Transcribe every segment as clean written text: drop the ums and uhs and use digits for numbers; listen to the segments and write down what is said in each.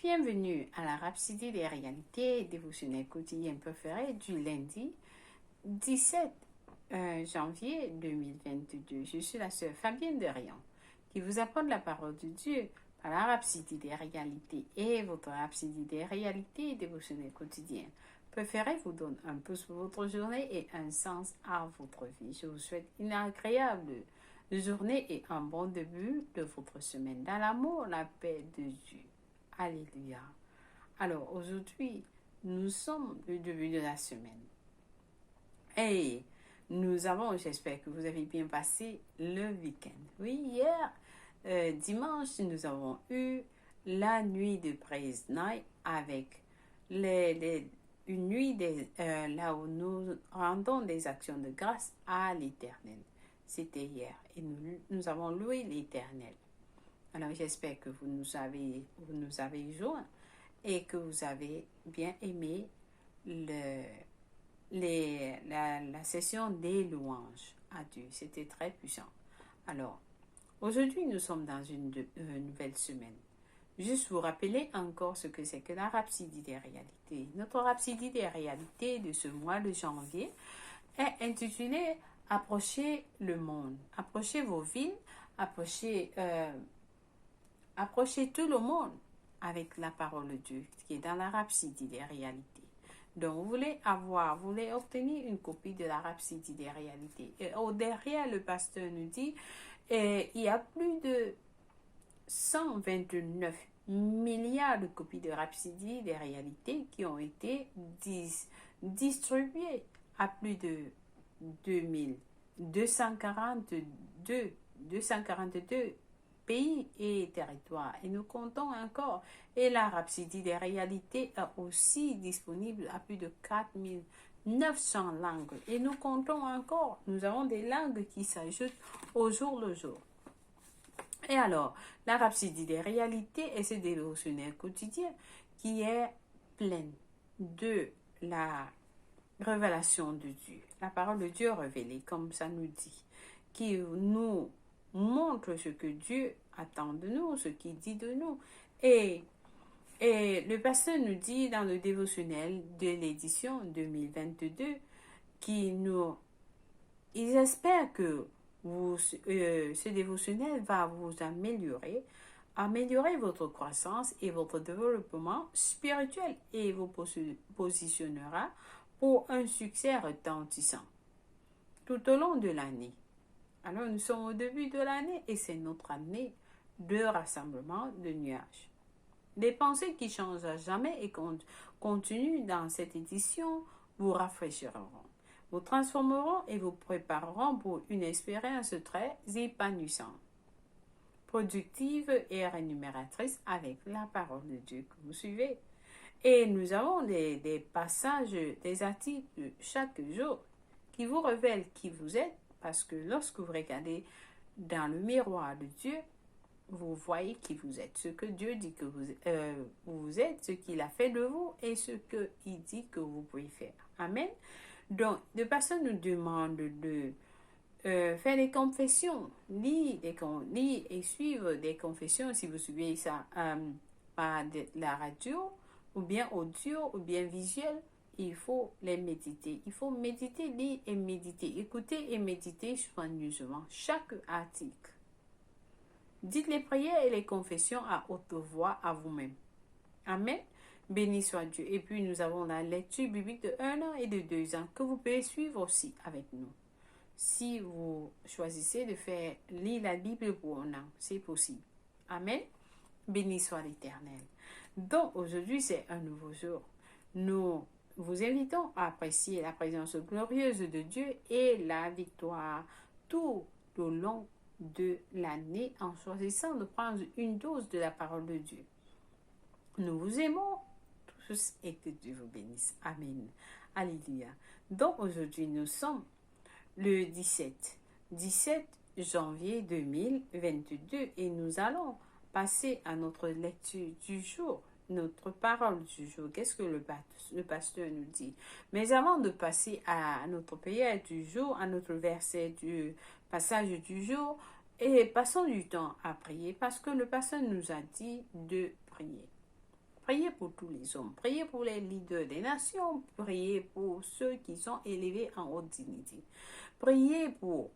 Bienvenue à la Rhapsodie des réalités dévotionnelles quotidiennes préférées du lundi 17 janvier 2022. Je suis la sœur Fabienne Derian qui vous apporte la parole de Dieu par la Rhapsodie des réalités et votre Rhapsodie des réalités dévotionnelles quotidiennes préférées vous donne un pouce pour votre journée et un sens à votre vie. Je vous souhaite une agréable journée et un bon début de votre semaine dans l'amour, la paix de Dieu. Alléluia. Alors aujourd'hui, nous sommes le début de la semaine. Et j'espère que vous avez bien passé le week-end. Oui, hier, dimanche, nous avons eu la nuit de Praise Night avec une nuit là où nous rendons des actions de grâce à l'Éternel. C'était hier et nous avons loué l'Éternel. Alors, j'espère que vous nous avez joints et que vous avez bien aimé la session des louanges à Dieu. C'était très puissant. Alors, aujourd'hui, nous sommes dans une nouvelle semaine. Juste vous rappeler encore ce que c'est que la Rhapsodie des réalités. Notre Rhapsodie des réalités de ce mois de janvier est intitulée « Approchez le monde ». Approchez vos villes, approchez tout le monde avec la parole de Dieu qui est dans la Rhapsodie des réalités. Donc, vous voulez obtenir une copie de la Rhapsodie des réalités. Et derrière, le pasteur nous dit, il y a plus de 129 milliards de copies de Rhapsodie des réalités qui ont été distribuées à plus de 242 pays et territoires. Et nous comptons encore. Et la Rhapsodie des réalités est aussi disponible à plus de 4900 langues. Et nous comptons encore. Nous avons des langues qui s'ajoutent au jour le jour. Et alors, la Rhapsodie des réalités est ce dévotionnel quotidien qui est pleine de la révélation de Dieu. La parole de Dieu révélée, comme ça nous dit, qui nous montre ce que Dieu attend de nous, ce qu'il dit de nous. Et le pasteur nous dit dans le dévotionnel de l'édition 2022 ils espèrent que ce dévotionnel va vous améliorer votre croissance et votre développement spirituel et vous positionnera pour un succès retentissant tout au long de l'année. Alors, nous sommes au début de l'année et c'est notre année de rassemblement de nuages. Les pensées qui changent à jamais et continuent dans cette édition vous rafraîchiront, vous transformeront et vous prépareront pour une expérience très épanouissante, productive et rémunératrice avec la parole de Dieu que vous suivez. Et nous avons des passages, des articles chaque jour qui vous révèlent qui vous êtes. Parce que lorsque vous regardez dans le miroir de Dieu, vous voyez qui vous êtes, ce que Dieu dit que vous êtes, ce qu'il a fait de vous et ce qu'il dit que vous pouvez faire. Amen. Donc, des personnes nous demandent de faire des confessions, lire et suivre des confessions si vous suivez ça par la radio ou bien audio ou bien visuel. Il faut les méditer. Il faut méditer, lire et méditer. Écouter et méditer soigneusement chaque article. Dites les prières et les confessions à haute voix à vous-même. Amen. Béni soit Dieu. Et puis nous avons la lecture biblique de 1 an et de 2 ans que vous pouvez suivre aussi avec nous. Si vous choisissez de faire lire la Bible pour 1 an, c'est possible. Amen. Béni soit l'Éternel. Donc aujourd'hui c'est un nouveau jour. Nous vous invitons à apprécier la présence glorieuse de Dieu et la victoire tout au long de l'année en choisissant de prendre une dose de la parole de Dieu. Nous vous aimons tous et que Dieu vous bénisse. Amen. Alléluia. Donc aujourd'hui nous sommes le 17 janvier 2022 et nous allons passer à notre lecture du jour. Notre parole du jour, qu'est-ce que le pasteur nous dit? Mais avant de passer à notre prière du jour, à notre verset du passage du jour, et passons du temps à prier parce que le pasteur nous a dit de prier. Priez pour tous les hommes. Priez pour les leaders des nations. Priez pour ceux qui sont élevés en haute dignité. Priez pour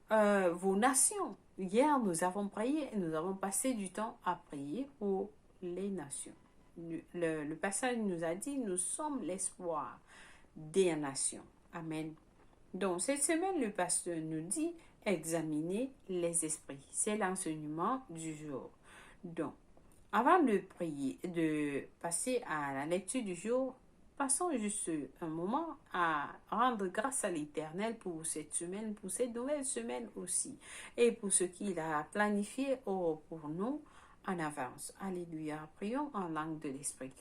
vos nations. Hier, nous avons prié et nous avons passé du temps à prier pour les nations. Le passage nous a dit, nous sommes l'espoir des nations. Amen. Donc, cette semaine, le pasteur nous dit, examiner les esprits. C'est l'enseignement du jour. Donc, avant de prier, de passer à la lecture du jour, passons juste un moment à rendre grâce à l'Éternel pour cette semaine, pour cette nouvelle semaine aussi, et pour ce qu'il a planifié pour nous en avance. Alléluia. Prions en langue de l'Esprit.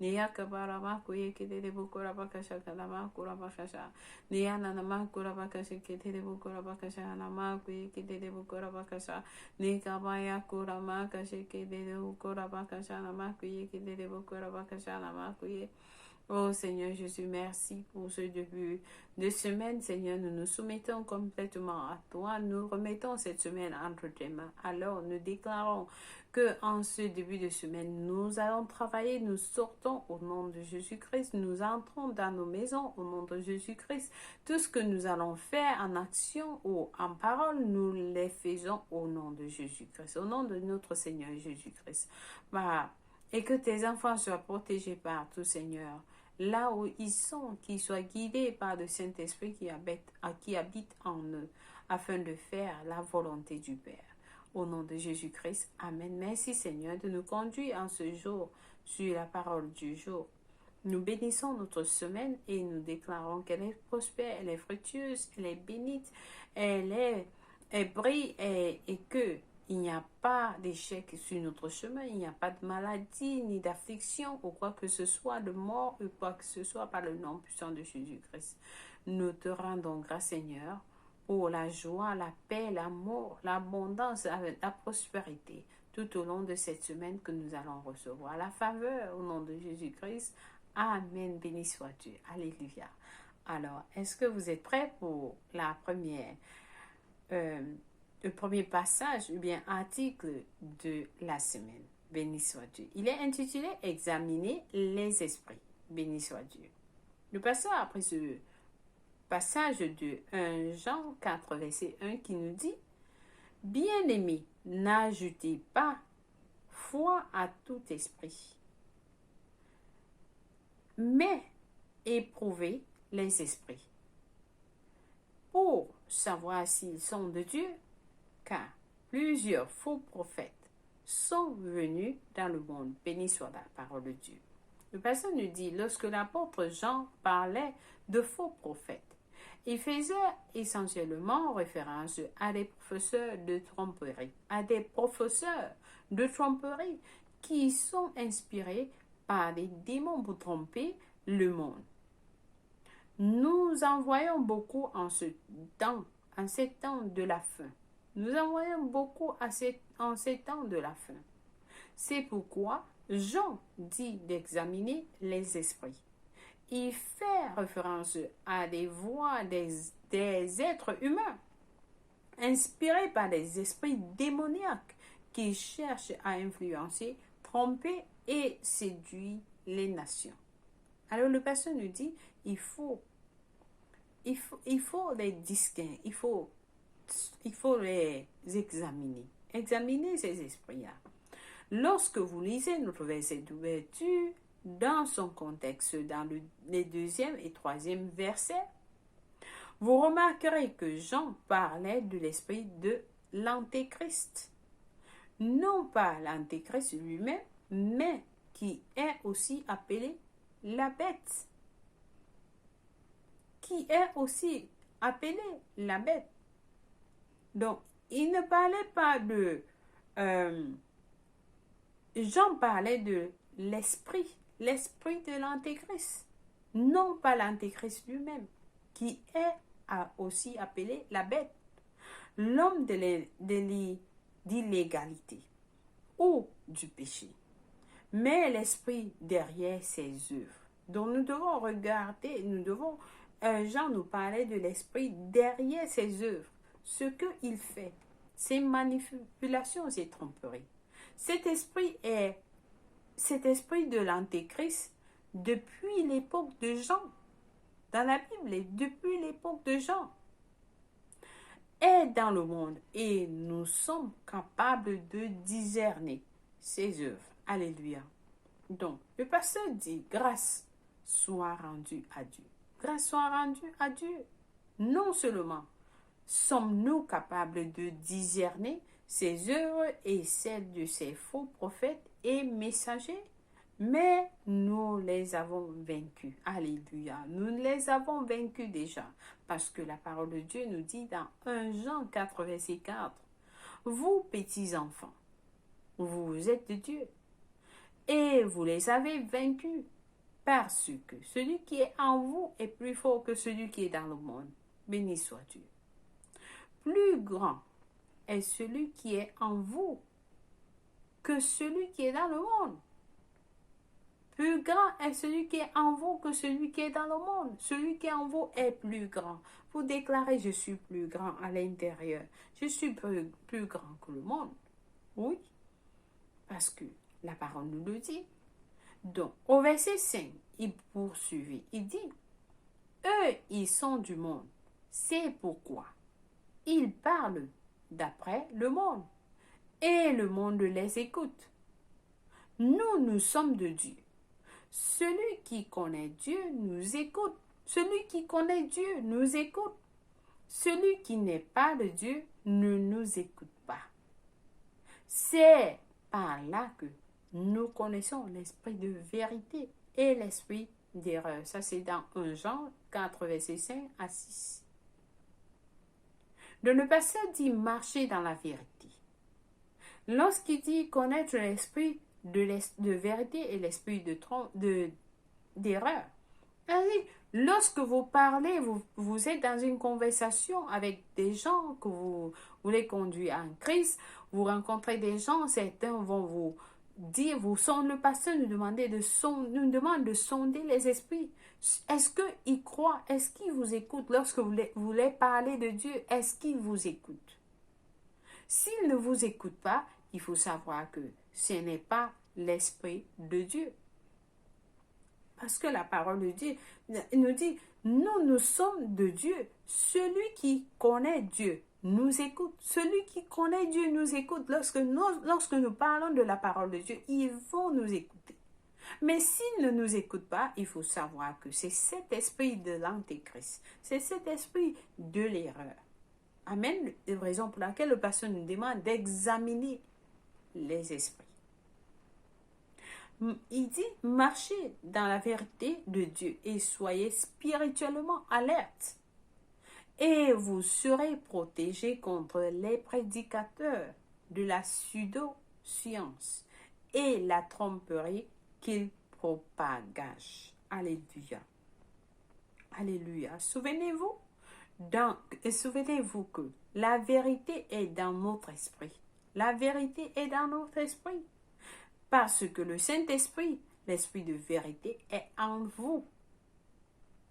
Nia kabarama kuye kede bukura bakasha kalama kura bakasha. Nia nanama kura bakasha kede bukura bakasha nama kuye kede bukura bakasha. Nia kabaya kura makasha kede bukura bakasha nama kuye kede bukura bakasha nama kuye. Oh Seigneur Jésus, merci pour ce début de semaine. Seigneur, nous nous soumettons complètement à toi. Nous remettons cette semaine entre tes mains. Alors, nous déclarons que en ce début de semaine, nous allons travailler, nous sortons au nom de Jésus-Christ. Nous entrons dans nos maisons au nom de Jésus-Christ. Tout ce que nous allons faire en action ou en parole, nous les faisons au nom de Jésus-Christ, au nom de notre Seigneur Jésus-Christ. Et que tes enfants soient protégés par tout, Seigneur. Là où ils sont, qu'ils soient guidés par le Saint-Esprit qui habite en eux, afin de faire la volonté du Père. Au nom de Jésus-Christ, Amen. Merci Seigneur de nous conduire en ce jour sur la parole du jour. Nous bénissons notre semaine et nous déclarons qu'elle est prospère, elle est fructueuse, elle est bénite, elle brille et que il n'y a pas d'échec sur notre chemin, il n'y a pas de maladie, ni d'affliction, ou quoi que ce soit, de mort, ou quoi que ce soit, par le nom puissant de Jésus-Christ. Nous te rendons grâce, Seigneur, pour la joie, la paix, l'amour, l'abondance, la prospérité, tout au long de cette semaine que nous allons recevoir. La faveur, au nom de Jésus-Christ. Amen. Béni sois-tu. Alléluia. Alors, est-ce que vous êtes prêts pour le premier passage ou bien article de la semaine? Béni soit Dieu. Il est intitulé « Examiner les esprits ». Béni soit Dieu. Le pasteur après ce passage de 1 Jean 4, verset 1 qui nous dit « Bien-aimés, n'ajoutez pas foi à tout esprit, mais éprouvez les esprits pour savoir s'ils sont de Dieu, car plusieurs faux prophètes sont venus dans le monde. Béni soit la parole de Dieu. » Le pasteur nous dit, lorsque l'apôtre Jean parlait de faux prophètes, il faisait essentiellement référence à des professeurs de tromperie, qui sont inspirés par des démons pour tromper le monde. Nous en voyons beaucoup en ces temps de la fin. Nous en voyons beaucoup en ces temps de la fin. C'est pourquoi Jean dit d'examiner les esprits. Il fait référence à des voix des êtres humains, inspirés par des esprits démoniaques qui cherchent à influencer, tromper et séduire les nations. Alors le pasteur nous dit, il faut les distinguer, il faut les examiner. Examiner ces esprits-là. Lorsque vous lisez notre verset d'ouverture, dans son contexte, dans les 2e et 3e versets, vous remarquerez que Jean parlait de l'esprit de l'Antéchrist. Non pas l'Antéchrist lui-même, mais qui est aussi appelé la bête. Qui est aussi appelé la bête. Donc, il ne parlait pas de... Jean parlait de l'esprit de l'Antéchrist. Non pas l'Antéchrist lui-même, qui est aussi appelé la bête. L'homme de l'illégalité ou du péché. Mais l'esprit derrière ses œuvres. Donc nous devons regarder, Jean nous parlait de l'esprit derrière ses œuvres. ce qu'il fait, ses manipulations et tromperies. Cet esprit de l'Antéchrist depuis l'époque de Jean, dans la Bible, et depuis l'époque de Jean, est dans le monde et nous sommes capables de discerner ses œuvres. Alléluia. Donc, le pasteur dit, grâce soit rendue à Dieu. Grâce soit rendue à Dieu. Non seulement sommes-nous capables de discerner ses œuvres et celles de ses faux prophètes et messagers, mais nous les avons vaincus. Alléluia. Nous les avons vaincus déjà. Parce que la parole de Dieu nous dit dans 1 Jean 4, verset 4, vous, petits enfants, vous êtes de Dieu et vous les avez vaincus parce que celui qui est en vous est plus fort que celui qui est dans le monde. Béni soit Dieu. Plus grand est celui qui est en vous que celui qui est dans le monde. Plus grand est celui qui est en vous que celui qui est dans le monde. Celui qui est en vous est plus grand. Vous déclarez, je suis plus grand à l'intérieur. Je suis plus grand que le monde. Oui, parce que la parole nous le dit. Donc, au verset 5, il poursuivit. Il dit, eux, ils sont du monde. C'est pourquoi ils parlent d'après le monde. Et le monde les écoute. Nous sommes de Dieu. Celui qui connaît Dieu nous écoute. Celui qui connaît Dieu nous écoute. Celui qui n'est pas de Dieu ne nous écoute pas. C'est par là que nous connaissons l'esprit de vérité et l'esprit d'erreur. Ça, c'est dans 1 Jean 4, verset 5 à 6. Donc, le pasteur dit marcher dans la vérité. Lorsqu'il dit connaître l'esprit de vérité et l'esprit d'erreur. Lorsque vous parlez, vous êtes dans une conversation avec des gens que vous voulez conduire en Christ, vous rencontrez des gens, certains vont vous dire, le pasteur nous demande de sonder les esprits. Est-ce qu'ils croient? Est-ce qu'ils vous écoutent lorsque vous voulez parler de Dieu? Est-ce qu'ils vous écoutent? S'ils ne vous écoutent pas, il faut savoir que ce n'est pas l'Esprit de Dieu. Parce que la parole de Dieu nous dit, nous sommes de Dieu. Celui qui connaît Dieu nous écoute. Celui qui connaît Dieu nous écoute. Lorsque nous parlons de la parole de Dieu, ils vont nous écouter. Mais s'ils ne nous écoutent pas, il faut savoir que c'est cet esprit de l'Antéchrist. C'est cet esprit de l'erreur. Amen. C'est la raison pour laquelle le pasteur nous demande d'examiner les esprits. Il dit, marchez dans la vérité de Dieu et soyez spirituellement alertes. Et vous serez protégés contre les prédicateurs de la pseudo-science et la tromperie qu'ils propagent. Alléluia. Alléluia. Souvenez-vous que la vérité est dans notre esprit. La vérité est dans notre esprit. Parce que le Saint-Esprit, l'Esprit de vérité, est en vous.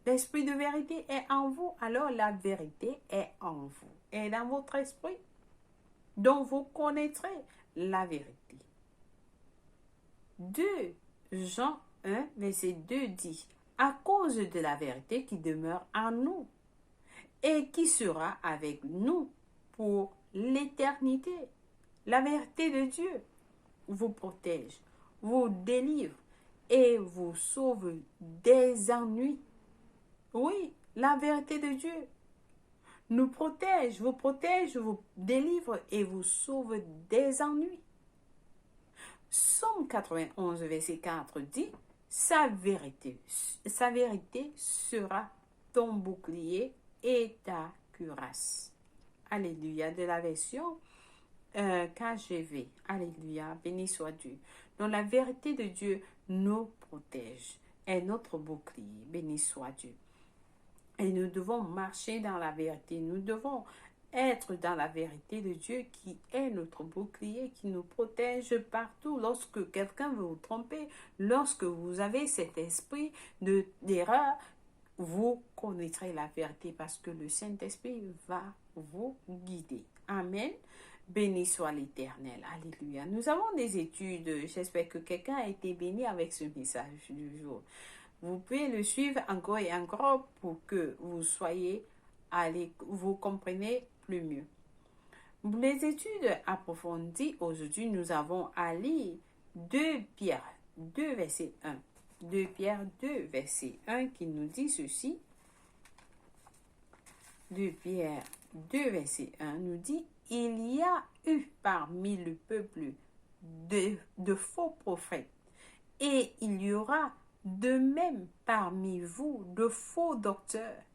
L'Esprit de vérité est en vous, alors la vérité est en vous, est dans votre esprit. Donc vous connaîtrez la vérité. 2 Jean 1, verset 2 dit, à cause de la vérité qui demeure en nous et qui sera avec nous pour l'éternité. La vérité de Dieu vous protège, vous délivre et vous sauve des ennuis. Oui, la vérité de Dieu nous protège, vous délivre et vous sauve des ennuis. Psaume 91, verset 4 dit, sa vérité sera ton bouclier et ta cuirasse. Alléluia, de la version KGV. Alléluia, béni soit Dieu. Donc la vérité de Dieu nous protège, est notre bouclier, béni soit Dieu. Et nous devons marcher dans la vérité, nous devons être dans la vérité de Dieu qui est notre bouclier, qui nous protège partout. Lorsque quelqu'un veut vous tromper, lorsque vous avez cet esprit d'erreur, vous connaîtrez la vérité parce que le Saint-Esprit va vous guider. Amen. Béni soit l'Éternel. Alléluia. Nous avons des études. J'espère que quelqu'un a été béni avec ce message du jour. Vous pouvez le suivre encore et encore pour que vous soyez vous comprenez plus mieux. Pour les études approfondies, aujourd'hui, nous avons à lire 2 Pierre 2, verset 1. 2 Pierre 2, verset 1 qui nous dit ceci. 2 Pierre 2, verset 1 nous dit, il y a eu parmi le peuple de faux prophètes, et il y aura de même parmi vous de faux docteurs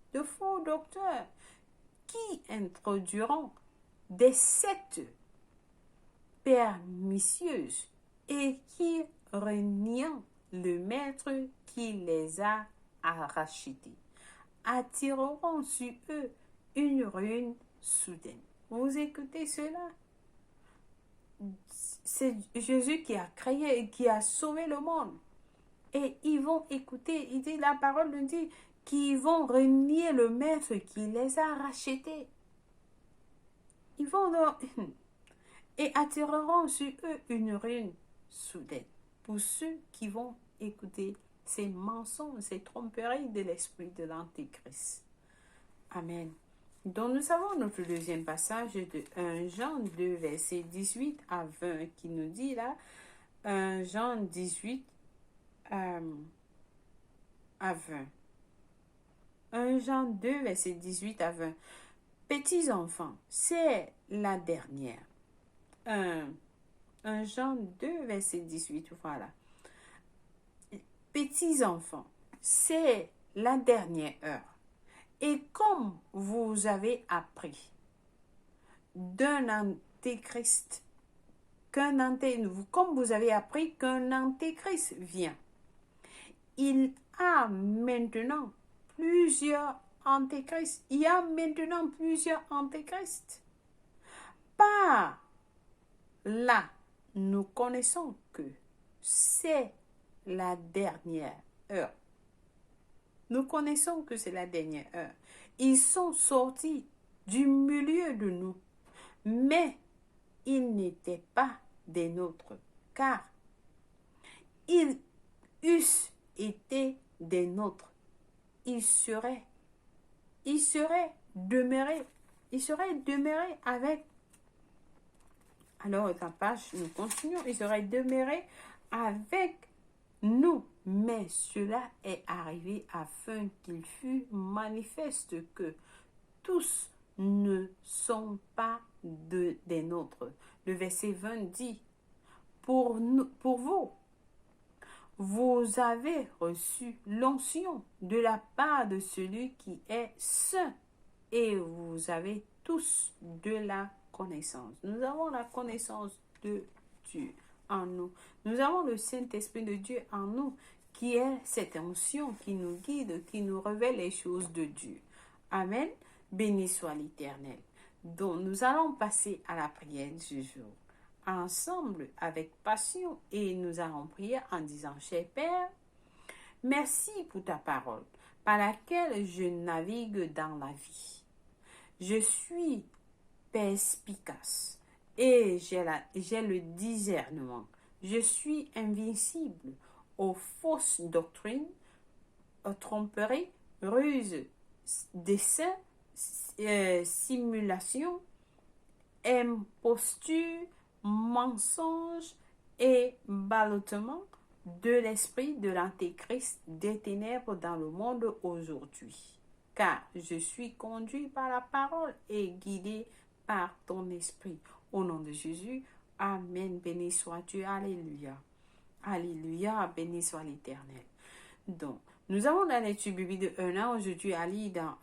qui introduiront des sectes pernicieuses et qui renient le maître qui les a rachetés, attireront sur eux une ruine soudaine. Vous écoutez cela? C'est Jésus qui a créé et qui a sauvé le monde. Et ils vont écouter, il dit, la parole nous dit qu'ils vont renier le maître qui les a rachetés. Ils vont et attireront sur eux une ruine soudaine. Pour ceux qui vont écouter ces mensonges, ces tromperies de l'esprit de l'Antéchrist. Amen. Donc nous avons notre deuxième passage de 1 Jean 2, verset 18 à 20, qui nous dit là, 1 Jean 18 à 20. 1 Jean 2, verset 18 à 20. Petits enfants, c'est la dernière. 1 Jean 2, verset 18, voilà. Petits enfants, c'est la dernière heure. Et comme vous avez appris d'un antéchrist, comme vous avez appris qu'un antéchrist vient, il a maintenant plusieurs antéchrists. Il y a maintenant plusieurs antéchrists. Par là, nous connaissons que c'est la dernière heure. Nous connaissons que c'est la dernière heure. Ils sont sortis du milieu de nous, mais ils n'étaient pas des nôtres, car ils eussent été des nôtres. Ils seraient demeurés avec. Alors, la page, nous continuons. Ils seraient demeurés avec nous, mais cela est arrivé afin qu'il fût manifeste que tous ne sont pas des nôtres. Le verset 20 dit, pour vous, vous avez reçu l'onction de la part de celui qui est saint, et vous avez tous de la connaissance. Nous avons la connaissance de Dieu en nous. Nous avons le Saint-Esprit de Dieu en nous, qui est cette onction qui nous guide, qui nous révèle les choses de Dieu. Amen. Béni soit l'Éternel. Donc, nous allons passer à la prière du jour, ensemble avec passion, et nous allons prier en disant, cher Père, merci pour ta parole, par laquelle je navigue dans la vie. Je suis perspicace et j'ai le discernement. Je suis invincible aux fausses doctrines, aux tromperies, ruses, desseins, simulations, impostures, mensonges et ballottements de l'esprit de l'Antéchrist des ténèbres dans le monde aujourd'hui. Car je suis conduit par la parole et guidé par ton esprit. Au nom de Jésus, Amen. Béni soit Dieu. Alléluia. Alléluia. Béni soit l'Éternel. Donc, nous avons la lecture biblique de 1 an aujourd'hui à lire dans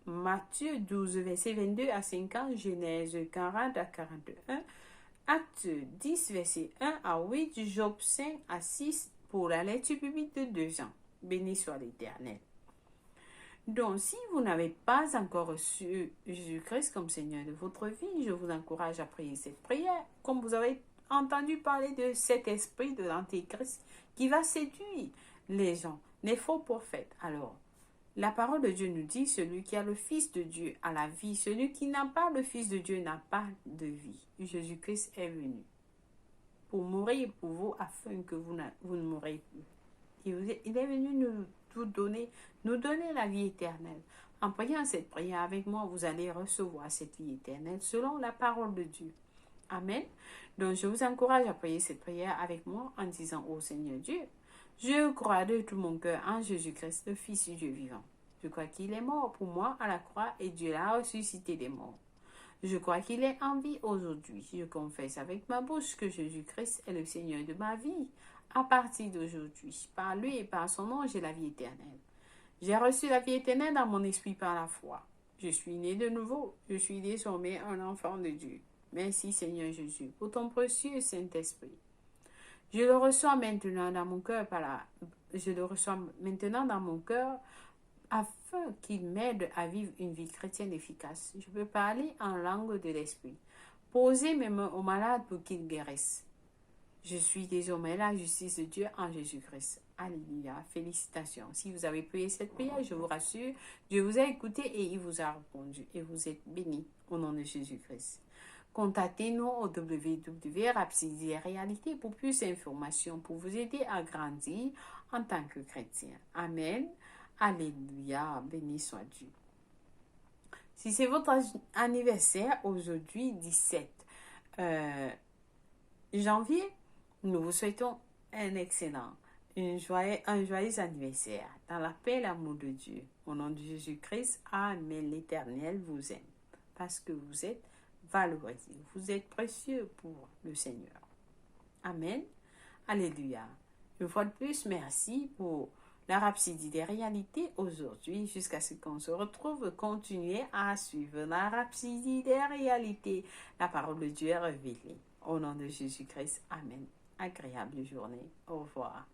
Matthieu 12, verset 22 à 50, Genèse 40 à 41, Acte 10, verset 1 à 8, Job 5 à 6 pour la lecture biblique de 2 ans. Béni soit l'Éternel. Donc, si vous n'avez pas encore reçu Jésus-Christ comme Seigneur de votre vie, je vous encourage à prier cette prière. Comme vous avez entendu parler de cet esprit de l'Antéchrist qui va séduire les gens, les faux prophètes. Alors, La parole de Dieu nous dit, celui qui a le Fils de Dieu a la vie, celui qui n'a pas le Fils de Dieu n'a pas de vie. Jésus-Christ est venu pour mourir pour vous afin que vous ne mourrez plus. Il est venu nous donner la vie éternelle. En priant cette prière avec moi, vous allez recevoir cette vie éternelle selon la parole de Dieu. Amen. Donc, je vous encourage à prier cette prière avec moi en disant au Seigneur Dieu, je crois de tout mon cœur en Jésus-Christ, le Fils du Dieu vivant. Je crois qu'il est mort pour moi à la croix et Dieu l'a ressuscité des morts. Je crois qu'il est en vie aujourd'hui. Je confesse avec ma bouche que Jésus-Christ est le Seigneur de ma vie. À partir d'aujourd'hui, par lui et par son nom, j'ai la vie éternelle. J'ai reçu la vie éternelle dans mon esprit par la foi. Je suis né de nouveau. Je suis désormais un enfant de Dieu. Merci Seigneur Jésus pour ton précieux Saint-Esprit. Je le reçois maintenant dans mon cœur afin qu'il m'aide à vivre une vie chrétienne efficace. Je peux parler en langue de l'esprit. Poser mes mains aux malades pour qu'ils guérissent. Je suis désormais la justice de Dieu en Jésus-Christ. Alléluia. Félicitations. Si vous avez prié cette prière, je vous rassure, Dieu vous a écouté et il vous a répondu. Et vous êtes bénis au nom de Jésus-Christ. Contactez-nous au www.rhapsodie-réalité pour plus d'informations, pour vous aider à grandir en tant que chrétien. Amen. Alléluia. Béni soit Dieu. Si c'est votre anniversaire aujourd'hui, 17 janvier, nous vous souhaitons un joyeux anniversaire. Dans la paix et l'amour de Dieu. Au nom de Jésus-Christ, Amen. L'Éternel vous aime parce que vous êtes valorisé. Vous êtes précieux pour le Seigneur. Amen. Alléluia. Une fois de plus, merci pour la Rhapsodie des réalités aujourd'hui. Jusqu'à ce qu'on se retrouve, continuez à suivre la Rhapsodie des réalités. La parole de Dieu est révélée. Au nom de Jésus-Christ. Amen. Agréable journée. Au revoir.